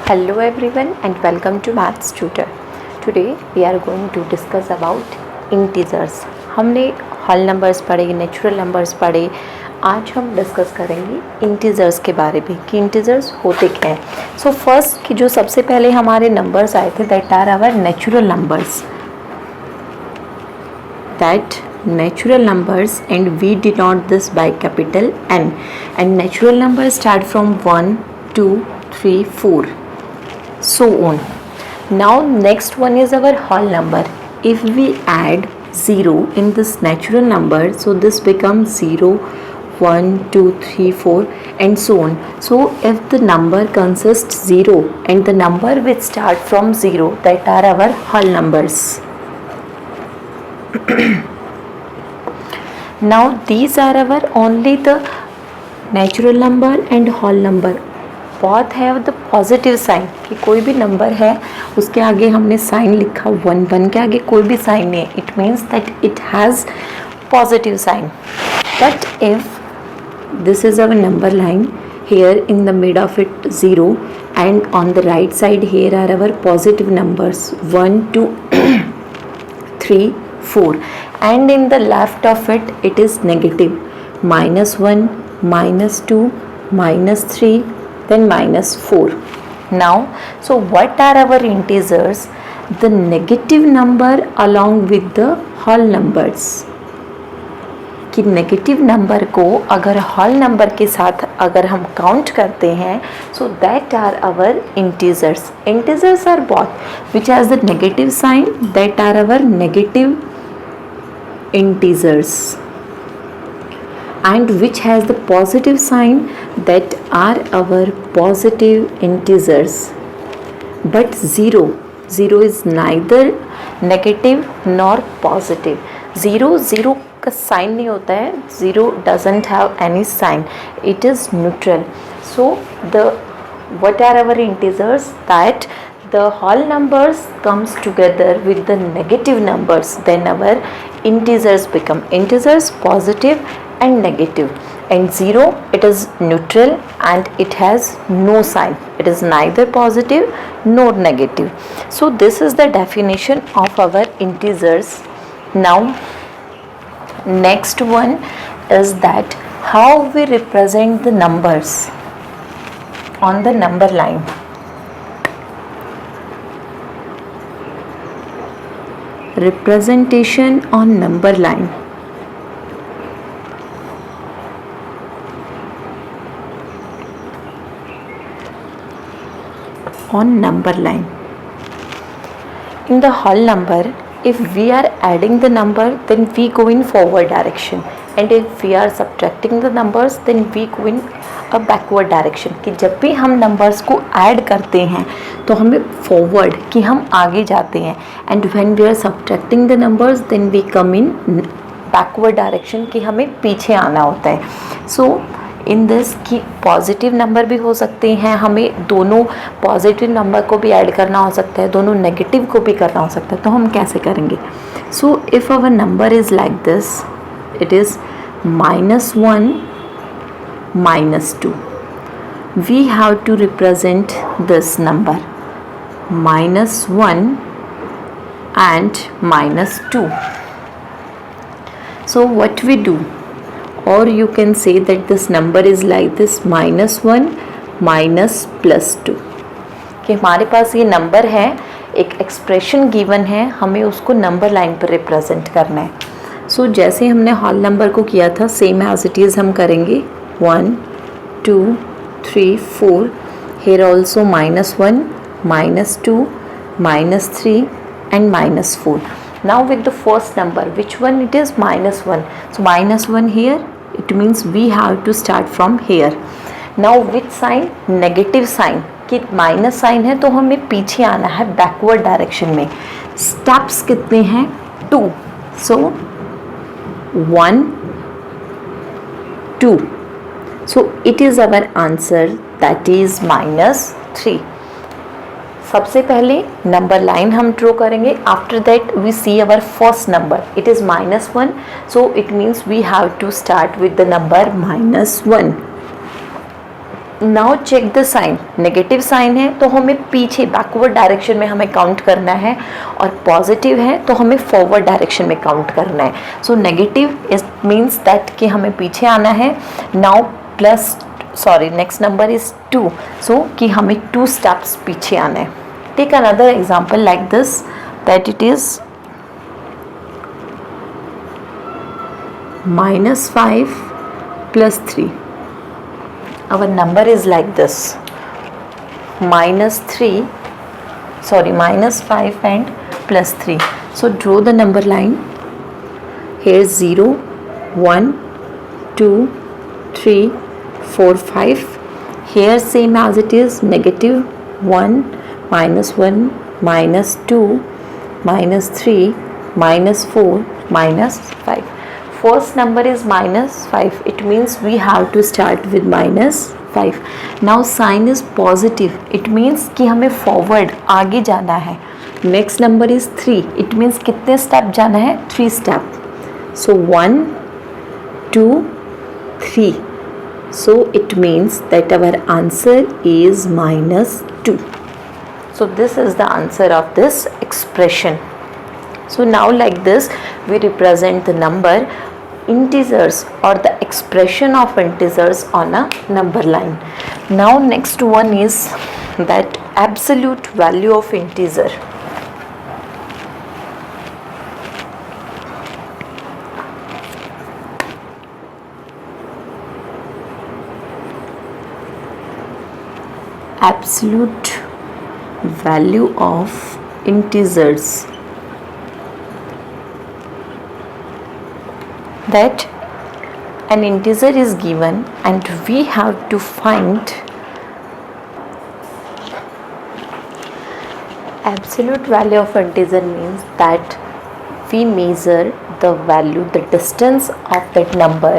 Hello everyone and welcome to Maths Tutor. Today we are going to discuss about integers. हमने whole numbers पढ़े, natural numbers पढ़े. आज हम discuss करेंगे integers के बारे में कि इंटीजर्स होते क्या हैं. सो फर्स्ट कि जो सबसे पहले हमारे नंबर्स आए थे that are our natural numbers. That natural numbers and we denote this by capital N, and natural numbers start from 1 2 3 4 so on. Now next one is our whole number. If we add 0 in this natural number, so this becomes 0 1 2 3 4 and so on. So if the number consists 0 and the number which start from 0, that are our whole numbers. Now these are our only the natural number and whole number. Both have the positive sign कि कोई भी number है उसके आगे हमने sign लिखा 1 के आगे कोई भी साइन नहीं है. It means that it has positive sign. But if this is our number line, here in the mid of it 0 and on the right side here are our positive numbers 1 2 3 4 and in the left of it is negative -1 -2 -3 then -4. Now so what are our integers? The negative number along with the whole numbers. कि negative number को अगर whole number के साथ अगर हम count करते हैं so that are our integers. Integers are both which has the negative sign, that are our negative integers, and which has the positive sign, that are our positive integers. But 0 is neither negative nor positive. 0 का sign नहीं होता है. 0 doesn't have any sign. It is neutral. So what are our integers? That the whole numbers comes together with the negative numbers, then our integers become integers, positive and negative. And 0, it is neutral and it has no sign. It is neither positive nor negative. So this is the definition of our integers. Now next one is that how we represent the numbers on the number line. Representation on number line. On number line. In the whole number, if we are adding the number, then we go in forward direction, and if we are subtracting the numbers, then we go in a backward direction. कि जब भी हम numbers को add करते हैं तो हमें forward कि हम आगे जाते हैं, and when we are subtracting the numbers, then we come in backward direction कि हमें पीछे आना होता है. So इन दिस की पॉजिटिव नंबर भी हो सकते हैं, हमें दोनों पॉजिटिव नंबर को भी ऐड करना हो सकता है, दोनों नेगेटिव को भी करना हो सकता है. तो हम कैसे करेंगे? So if our number is like this, it is -1 -2. We have to represent this number -1 and -2. So what we do? Or you can say that this number is like this -1 -+2. कि हमारे पास ये नंबर है, एक expression given है, हमें उसको number line पर represent करना है. सो जैसे हमने होल नंबर को किया था सेम एज इट इज़ हम करेंगे 1 2 3 4. Here also -1 -2 -3 and -4. Now with the first number, which one it is? -1. So -1 here, it means we have to start from here. Now which sign? Negative sign. कि minus sign है तो हमें पीछे आना है backward direction में. Steps कितने हैं? 2. So 1 2. So it is our answer, that is -3. सबसे पहले नंबर लाइन हम ड्रॉ करेंगे. After that we see our first number, it is -1. So it means we have to start with the number -1. Now check the sign, negative sign है तो हमें पीछे backward direction में हमें काउंट करना है, और पॉजिटिव है तो हमें फॉरवर्ड डायरेक्शन में काउंट करना है। So negative it means that कि हमें पीछे आना है। Now plus next number is 2, so कि हमें 2 स्टेप्स पीछे आना है। Take another example like this, that it is -5 + 3. Our number is like this, -5 and +3. So draw the number line. Here 0, 1, 2, 3, 4, 5. Here same as it is, -1, -1, -2, -3, -4, -5. First number is -5. It means we have to start with -5. Now sign is positive. It means कि हमें forward आगे जाना है. Next number is 3. It means कितने step जाना है? 3 step. So 1, 2, 3. So it means that our answer is -2. So this is the answer of this expression. So now like this we represent the number integers or the expression of integers on a number line. Now next one is that absolute value of integer. Absolute value of integers, that an integer is given and we have to find absolute value of integer. Means that we measure the value, the distance of that number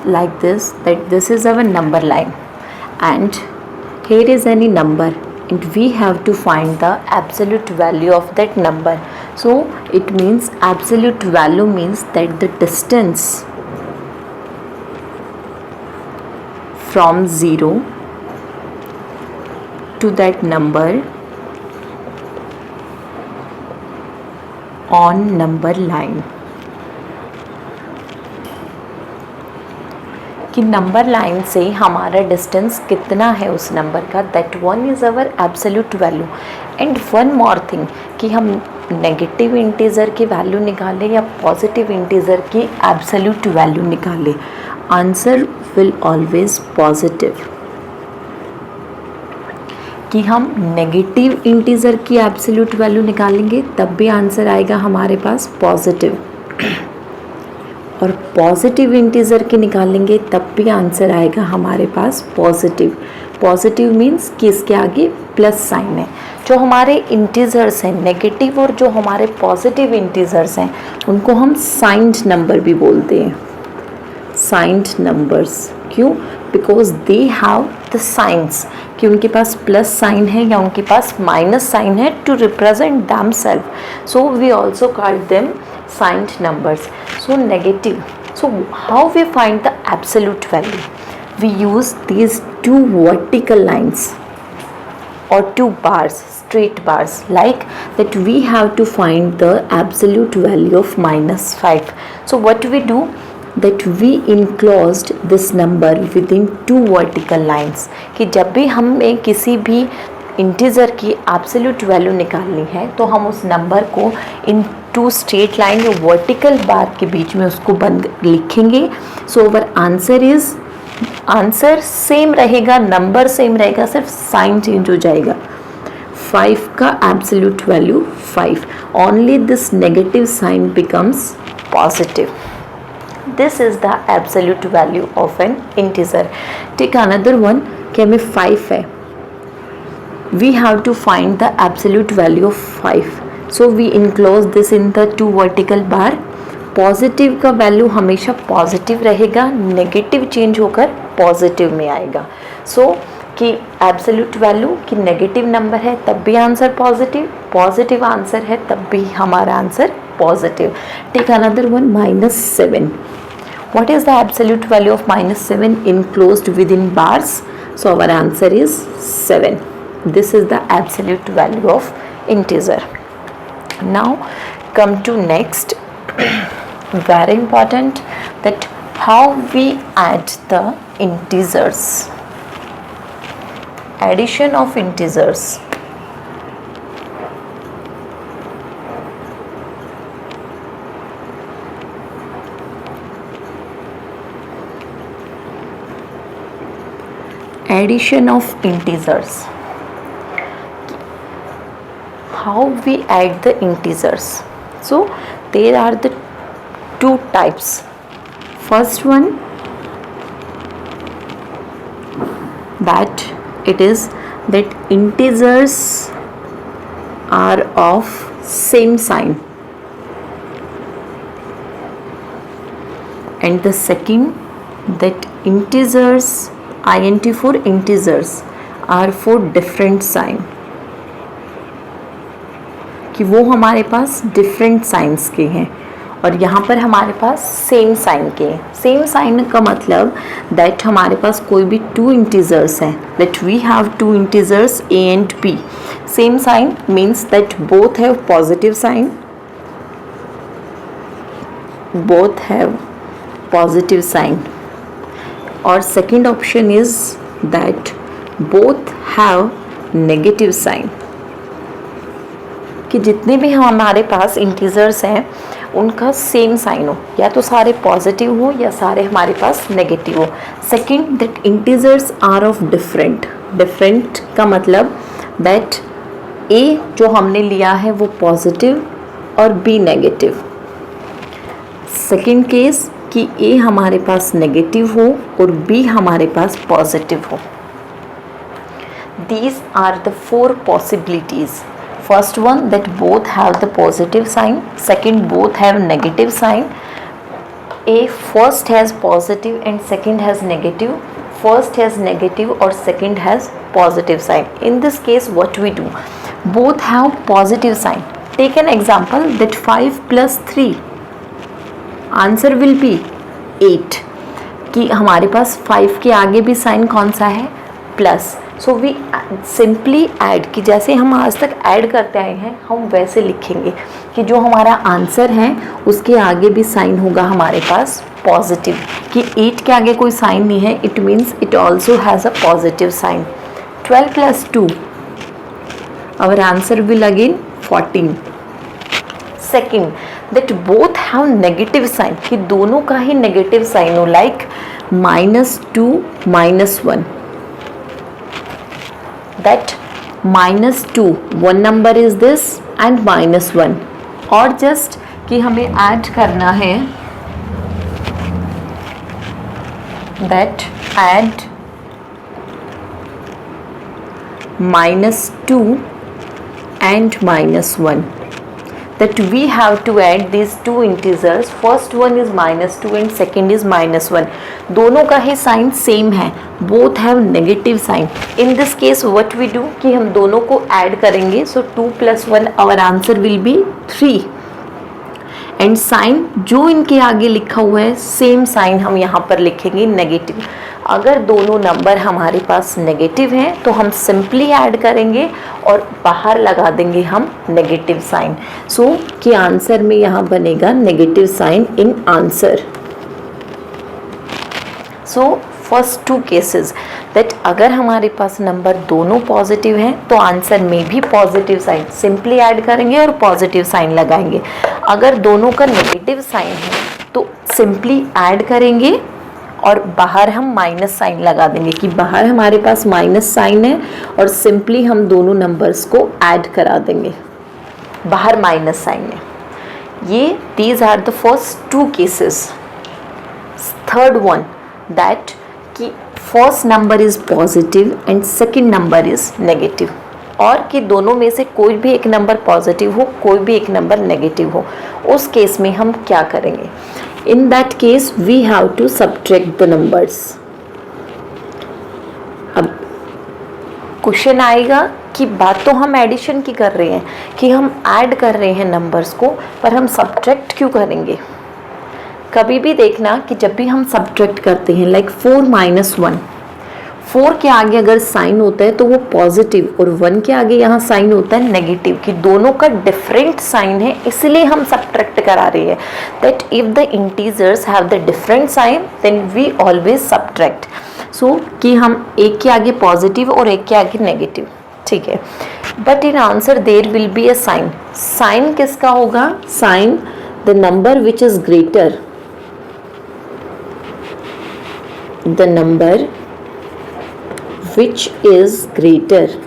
like this, that this is our number line and here is any number and we have to find the absolute value of that number. So it means absolute value means that the distance from 0 to that number on number line. कि number line से हमारा distance कितना है उस number का, that one is our absolute value. And one more thing कि हम negative integer की वैल्यू निकालें या पॉजिटिव इंटीजर की एब्सोल्यूट वैल्यू निकालें, आंसर विल ऑलवेज पॉजिटिव. कि हम नेगेटिव इंटीजर की एब्सोल्यूट वैल्यू निकालेंगे तब भी आंसर आएगा हमारे पास पॉजिटिव, और पॉजिटिव इंटीजर की निकालेंगे तब भी आंसर आएगा हमारे पास पॉजिटिव. पॉजिटिव मीन्स कि इसके आगे प्लस साइन है. जो हमारे इंटीजर्स हैं नेगेटिव और जो हमारे पॉजिटिव इंटीजर्स हैं उनको हम साइंड नंबर भी बोलते हैं. साइंड नंबर्स क्यों? Because they have the signs, कि उनके पास प्लस साइन है या उनके पास माइनस साइन है to represent themselves. So we also call them signed numbers. So negative. So how we find the absolute value? We use these two vertical lines or two bars, straight bars, like that we have to find the absolute value of -5. So what we do, that we enclosed this number within two vertical lines. कि जब भी हमें किसी भी integer की absolute value निकालनी है तो हम उस नंबर को इन टू स्ट्रेट लाइन या वर्टिकल बार के बीच में उसको बंद लिखेंगे. So our answer is, answer same रहेगा, नंबर सेम रहेगा, सिर्फ साइन चेंज हो जाएगा. 5 का absolute value 5, only this negative sign becomes positive. This is the absolute value of an integer. Take another one कि हमें 5 है, we have to find the absolute value of 5. So we enclose this in the two vertical bar. Positive का value हमेशा positive रहेगा, negative change होकर positive में आएगा. सो कि एब्सोल्यूट वैल्यू कि नेगेटिव नंबर है तब भी आंसर पॉजिटिव, पॉजिटिव आंसर है तब भी हमारा answer positive. Take another one, -7. What is the absolute value of -7 enclosed within bars? So our answer is 7. This is the absolute value of integer. Now come to next. Very important, that how we add the integers. Addition of integers. Addition of integers. How we add the integers? So there are the two types. First one, that it is that integers are of same sign, and the second, that integers, int for integers, are for different sign, कि वो हमारे पास different science के हैं और यहाँ पर हमारे पास same sign के हैं. सेम साइन का मतलब दैट हमारे पास कोई भी टू इंटीजर्स हैं, that we have two integers a and b. Same sign means that both have positive sign, both have positive sign. और second option is that both have negative sign, कि जितने भी हमारे पास इंटीजर्स हैं उनका same sign हो, या तो सारे पॉजिटिव हो या सारे हमारे पास नेगेटिव हो. Second, that integers are of different. Different का मतलब दैट ए जो हमने लिया है वो पॉजिटिव और बी नेगेटिव. सेकंड केस कि ए हमारे पास नेगेटिव हो और बी हमारे पास पॉजिटिव हो. These are the four possibilities. First one, that both have the positive sign. Second, both have negative sign. A first has positive and second has negative. First has negative or second has positive sign. In this case, what we do? Both have positive sign. Take an example that 5 plus 3. Answer will be 8. कि हमारे पास 5 के आगे भी sign कौन सा है? Plus. So we simply add, कि जैसे हम आज तक ऐड करते आए हैं हम वैसे लिखेंगे कि जो हमारा आंसर है उसके आगे भी साइन होगा हमारे पास पॉजिटिव. कि 8 के आगे कोई साइन नहीं है, it means it also has a positive sign. 12 plus 2, our answer will again 14. Second, that both have negative sign, कि दोनों का ही नेगेटिव साइन हो, लाइक -2 -1. दैट -2 one number is this and -1. और जस्ट कि हमें ऐड करना है, that add -2 and -1. That we have to add these two integers. First one is -2 and second is -1. दोनों का ही साइन सेम है, both have negative sign. In this case what we do कि हम दोनों को ऐड करेंगे. So 2 plus 1, our answer will be 3. And sign जो इनके आगे लिखा हुआ है सेम साइन हम यहाँ पर लिखेंगे नेगेटिव. अगर दोनों नंबर हमारे पास नेगेटिव हैं तो हम सिंपली ऐड करेंगे और बाहर लगा देंगे हम नेगेटिव साइन. सो कि आंसर में यहाँ बनेगा negative sign in answer. So first two cases, that अगर हमारे पास नंबर दोनों पॉजिटिव हैं तो आंसर में भी पॉजिटिव साइन सिंपली ऐड करेंगे और पॉजिटिव साइन लगाएंगे. अगर दोनों का नेगेटिव साइन है तो सिंपली ऐड करेंगे और बाहर हम माइनस साइन लगा देंगे, कि बाहर हमारे पास माइनस साइन है और सिंपली हम दोनों नंबर्स को ऐड करा देंगे बाहर माइनस साइन है. ये these are the first two cases. Third one, that कि first number is positive and second number is negative, और कि दोनों में से कोई भी एक नंबर पॉजिटिव हो कोई भी एक नंबर नेगेटिव हो. उस केस में हम क्या करेंगे? In that case we have to subtract the numbers. अब क्वेश्चन आएगा कि बात तो हम एडिशन की कर रहे हैं, कि हम ऐड कर रहे हैं नंबर्स को, पर हम सब्ट्रैक्ट क्यों करेंगे? कभी भी देखना कि जब भी हम सब्ट्रैक्ट करते हैं, लाइक 4 - 1, 4 के आगे अगर साइन होता है तो वो पॉजिटिव, और 1 के आगे यहाँ साइन होता है नेगेटिव, कि दोनों का डिफरेंट साइन है, इसलिए हम सब्ट्रैक्ट करा रहे हैं। That if the integers have the different sign then we always subtract. So कि हम एक के आगे पॉजिटिव और एक के आगे नेगेटिव, ठीक है। But in answer there will be a sign. Sign किसका होगा? Sign the number which is greater, the number which is greater,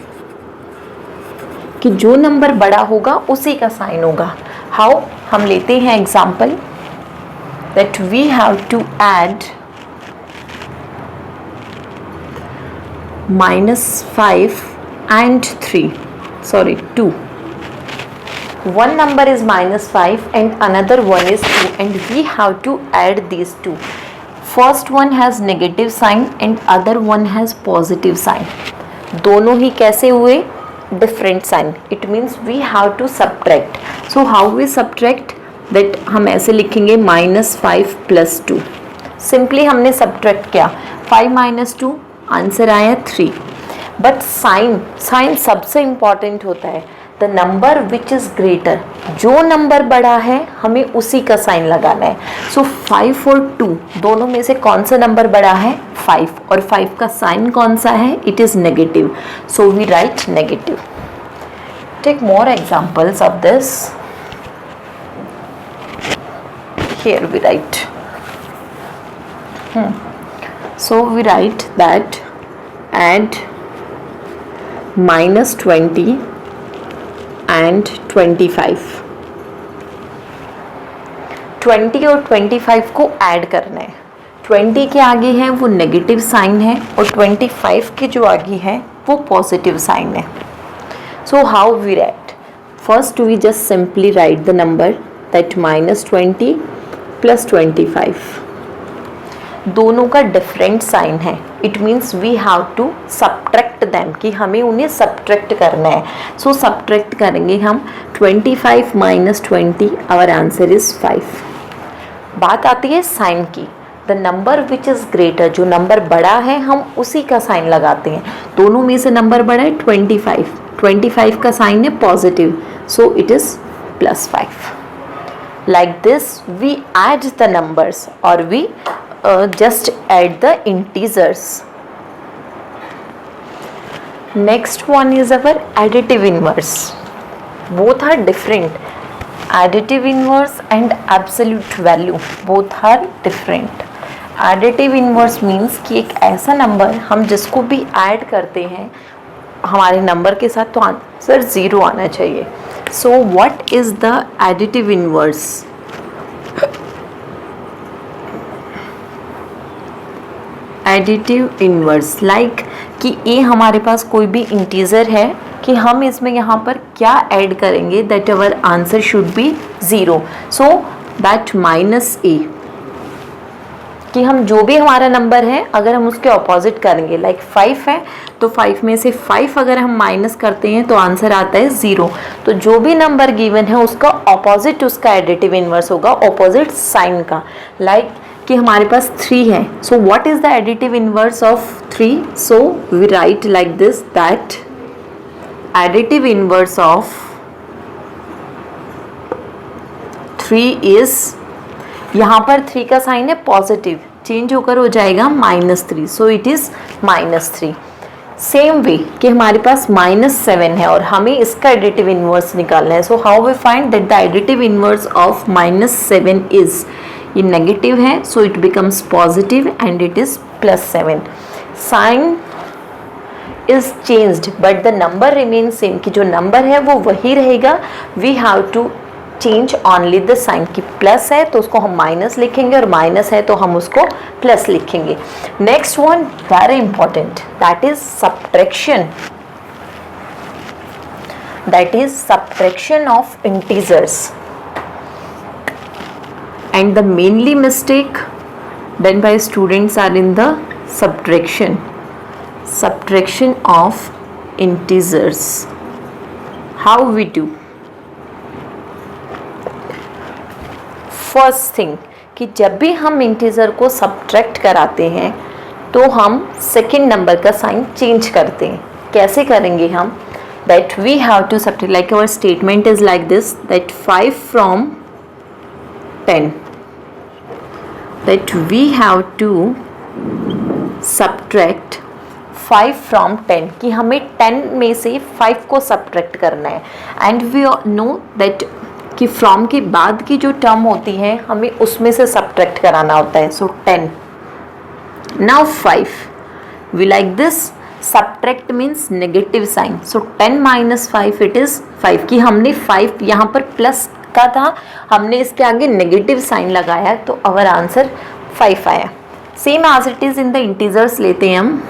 कि जो नंबर बड़ा होगा उसी का साइन होगा। हाउ? हम लेते हैं example that we have to add -5 and 3, sorry 2. One number is -5 and another one is 2, and we have to add these two. First one has negative sign and other one has positive sign. दोनों ही कैसे हुए? Different sign. It means we have to subtract. So how we subtract? That हम ऐसे लिखेंगे -5 + 2. Simply हमने subtract किया, 5 - 2 answer आया 3। But sign सबसे इंपॉर्टेंट होता है। The number which is greater, जो नंबर बड़ा है हमें उसी का साइन लगाना है। सो 5 और 2 दोनों में से कौन सा नंबर बड़ा है? 5, और 5 का साइन कौन सा है? It is negative, so we write negative. Take more examples of this. Here we write, so we write that add -20 and 25। 20 और 25 को ऐड करना है। 20 के आगे है वो नेगेटिव साइन है, और 25 के जो आगे है वो पॉजिटिव साइन है। So how we write? First we just simply write the number that -20 + 25। दोनों का डिफरेंट साइन है, it means we have to subtract them, कि हमें उन्हें सब्ट्रैक्ट करना है। सो सब्ट्रैक्ट करेंगे हम 25 - 20, आवर आंसर इज 5। बात आती है साइन की। The number which is greater, जो नंबर बड़ा है हम उसी का साइन लगाते हैं। दोनों में से नंबर बड़ा है 25, 25 का साइन है positive, so it is +5। Like this we add the numbers, or we just add the integers. Next one is our additive inverse. Both are different. Additive inverse and absolute value both are different. Additive inverse means कि एक ऐसा number हम जिसको भी add करते हैं हमारे number के साथ तो आंसर 0 आना चाहिए। So what is the additive inverse? Additive inverse like कि ये हमारे पास कोई भी इंटीजर है कि हम इसमें यहाँ पर क्या ऐड करेंगे that our answer should be 0. So that -a, कि हम जो भी हमारा नंबर है अगर हम उसके ऑपोजिट करेंगे, लाइक 5 है तो 5 में से 5 अगर हम माइनस करते हैं तो आंसर आता है 0। तो जो भी नंबर गिवन है उसका ऑपोजिट उसका एडिटिव इनवर्स होगा, ऑपोजिट साइन का। लाइक कि हमारे पास 3 है, so what is the additive inverse of 3? So we write like this that additive inverse of 3 is, यहाँ पर 3 का साइन है पॉजिटिव, चेंज होकर हो जाएगा -3, so it is -3। Same way कि हमारे पास -7 है और हमें इसका एडिटिव इनवर्स निकालना है। So how we find that the additive inverse of -7 is, ये नेगेटिव है so it becomes positive and it is +7। Sign is changed but the number remain same, कि जो नंबर है वो वही रहेगा। We have to change only the sign, की प्लस है तो उसको हम माइनस लिखेंगे और माइनस है तो हम उसको प्लस लिखेंगे। Next one very important, that is subtraction, that is subtraction of integers. And the mainly mistake done by students are in the subtraction of integers. How we do? First thing कि जब भी हम integer को subtract कराते हैं तो हम second number का साइन चेंज करते हैं. कैसे करेंगे हम? That we have to subtract, like our statement is like this, that 5 from 10, that we have to subtract 5 from 10, कि हमें 10 में से 5 को सब्ट्रैक्ट करना है. एंड वी नो दैट कि फ्रॉम के बाद की जो टर्म होती है हमें उसमें से सब्ट्रैक्ट कराना होता है. So 10, now 5, we like this. Subtract means negative sign. So 10 minus 5 it is 5, कि हमने 5 यहाँ पर प्लस का था, हमने इसके आगे नेगेटिव साइन लगाया तो अवर आंसर 5 आया. Same as it is in the integers लेते हैं हम,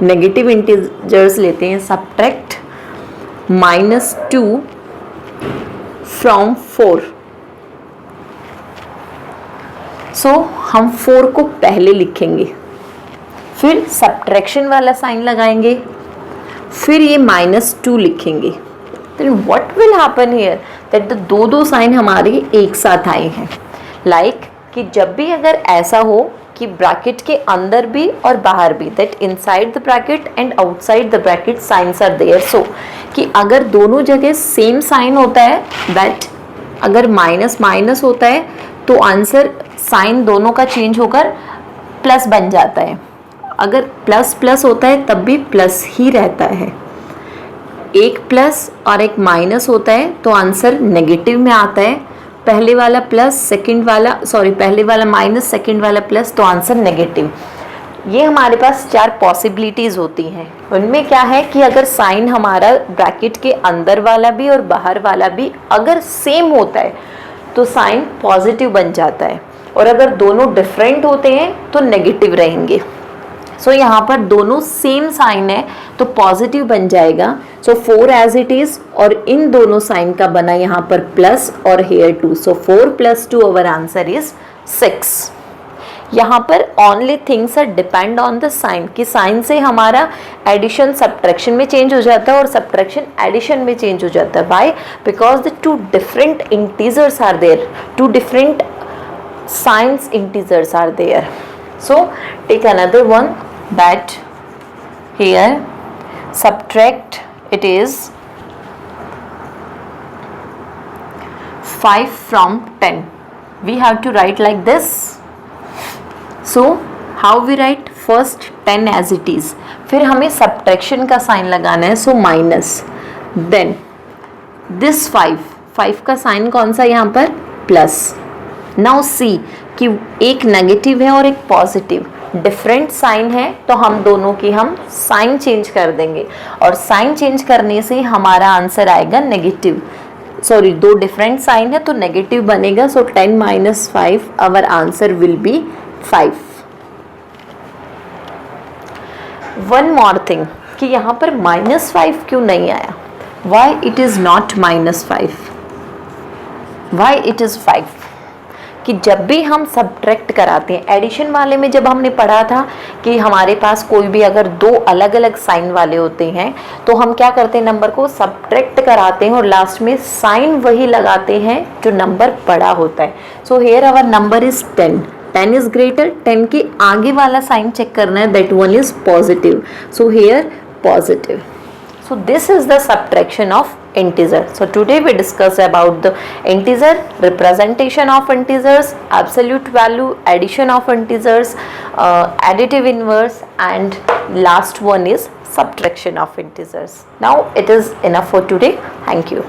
नेगेटिव इंटीजर्स लेते हैं. Subtract -2 from 4. सो हम 4 को पहले लिखेंगे, फिर सब्ट्रैक्शन वाला साइन लगाएंगे, फिर ये -2 लिखेंगे. Then what will happen here, that the दो साइन हमारे एक साथ आए हैं. लाइक कि जब भी अगर ऐसा हो कि ब्रैकेट के अंदर भी और बाहर भी, that inside the bracket and outside the bracket signs are there. So कि अगर दोनों जगह सेम साइन होता है, दैट अगर माइनस माइनस होता है तो आंसर साइन दोनों का चेंज होकर प्लस बन जाता है. अगर प्लस प्लस होता है तब भी प्लस ही रहता है. एक प्लस और एक माइनस होता है तो आंसर नेगेटिव में आता है. पहले वाला प्लस, सेकंड वाला पहले वाला माइनस, सेकंड वाला प्लस, तो आंसर नेगेटिव. ये हमारे पास 4 पॉसिबिलिटीज़ होती हैं. उनमें क्या है कि अगर साइन हमारा ब्रैकेट के अंदर वाला भी और बाहर वाला भी अगर सेम होता है तो साइन पॉजिटिव बन जाता है, और अगर दोनों डिफरेंट होते हैं तो नेगेटिव रहेंगे. सो यहाँ पर दोनों सेम साइन है तो पॉजिटिव बन जाएगा. सो 4 एज इट इज़, और इन दोनों साइन का बना यहाँ पर प्लस और here 2. So 4 + 2 our answer is 6. यहाँ पर only things are depend on the sign, कि साइन से हमारा एडिशन सब्ट्रैक्शन में चेंज हो जाता है और सब्ट्रैक्शन एडिशन में चेंज हो जाता है. Why? Because the 2 different integers are there, 2 different signs integers are there. So take another one, that here subtract, it is 5 from 10. We have to write like this. So how we write? First 10 as it is, फिर हमें subtraction का sign लगाना है. So minus, then this 5 का sign कौन सा यहाँ पर? प्लस. नाउ सी कि एक नेगेटिव है और एक पॉजिटिव, डिफरेंट साइन है तो हम दोनों की हम साइन चेंज कर देंगे, और साइन चेंज करने से हमारा आंसर आएगा नेगेटिव. सॉरी, 2 डिफरेंट साइन है तो नेगेटिव बनेगा. So 10 - 5 our answer will be 5. One more thing, कि यहाँ पर -5 क्यों नहीं आया? Why it is not -5? Why it is 5? कि जब भी हम सब्ट्रैक्ट कराते हैं, एडिशन वाले में जब हमने पढ़ा था कि हमारे पास कोई भी अगर 2 अलग अलग साइन वाले होते हैं तो हम क्या करते हैं, नंबर को सब्ट्रैक्ट कराते हैं और लास्ट में साइन वही लगाते हैं जो नंबर बड़ा होता है. So here our number is 10. 10 is greater, 10 के आगे वाला साइन चेक करना है, that one is positive. So here positive. So this is the subtraction of integer. So today we discussed about the integer, representation of integers, absolute value, addition of integers, additive inverse, and last one is subtraction of integers. Now it is enough for today. Thank you.